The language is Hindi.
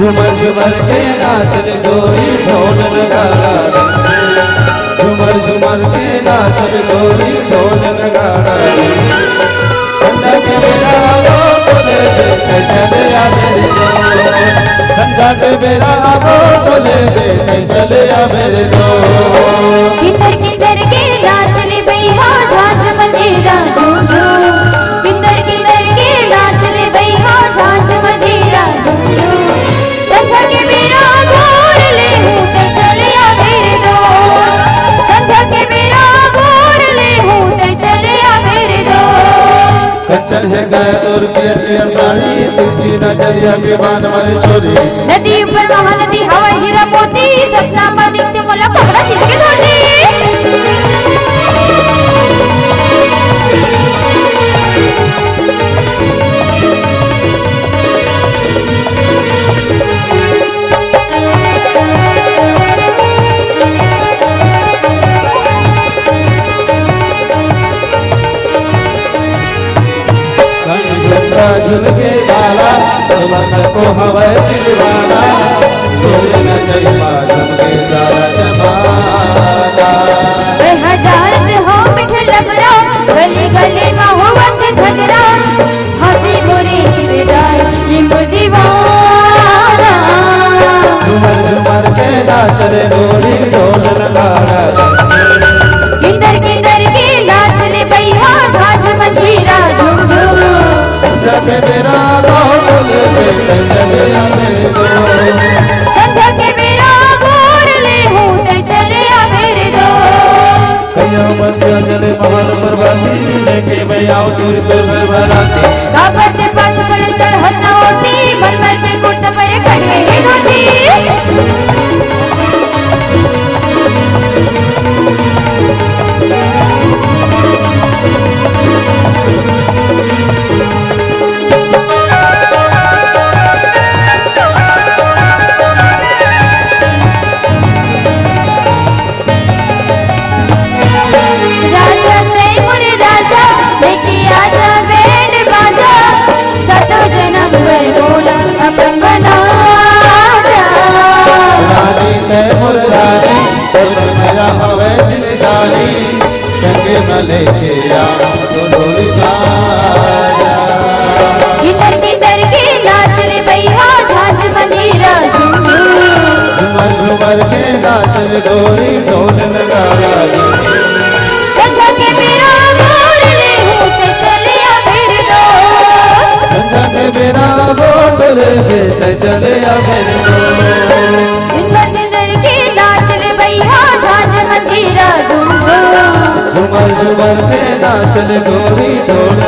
झूमर झूमर के नाच रे गोरी ढोल नगाड़ा झूमर झूमर के नाच रे गोरी ढोल नगाड़ा संध्या के बेरा वो बोले दे चले आ मेरे दोस्त संध्या के बेरा वो बोले दे चले आ मेरे दोस्त किधर किधर के नाच रे भैया झांझ मंजीरा झूम झूम किधर किधर के नाच रे भैया झांझ मंजीरा झूम झूम संध्या के बेरा गोर ले हूँ ते चले आ मेरे दोस्त संध्या के बेरा गोर ले हूँ ते चले आ मेरे दोस्त कच्चर है गए और पियर साड़ी तुझी नजरिया के बान मारे छोरी नदी ऊपर महानदी हवा हीरा मोती सपना में दिखते मोला कपड़ा सिल के धोती झुमके वाला मन को हवाए दिलवाना कोई न चाहिए झुमके सारा जमाना वे हजार से हो मिठे लबरा गली गली में हो वक्त झगड़ा हंसी बुरी चिड़ाई ये मोर दीवाना झूमर झूमर के नाच रे गोरी ढोल नगाड़ा किंदर किंदर के नाच ले भैया झांझ मंजीरा झूम झूम संध्या के बेरा गोर ले चले आ मेरे दोस्त संध्या के बेरा गोर ले हूँ ते चले आ मेरे दोस्त कहियो मंदिर जले महल बर्बादी लेके मैं आऊं दूर तो घर भराती काबर से पाँच पर चढ़त ना होती मरमर के कुर्ता पर खड़े ही धोती राजा तैमूर राजा लेके आजा बैंड बाजा सतो जन्म भर बोला अपन बना जा रानी तैमूर रानी और मेरा हवे दिल जानी चंगे में लेके आ तो ढोली बाजा किधर किधर के नाच रे भैया झांझ मंजीरा झूम झूमर झूमर के नाच रे गोरी ढोल नगाड़ा संध्या के बेरा गोर ले हूँ ते चले आ मेरे दोस्त संध्या के बेरा बोल ले चले आ मेरे दोस्त किधर किधर के नाच रे भैया झांझ मंजीरा झूम झूम झूमर झूमर के नाच रे गोरी ढोल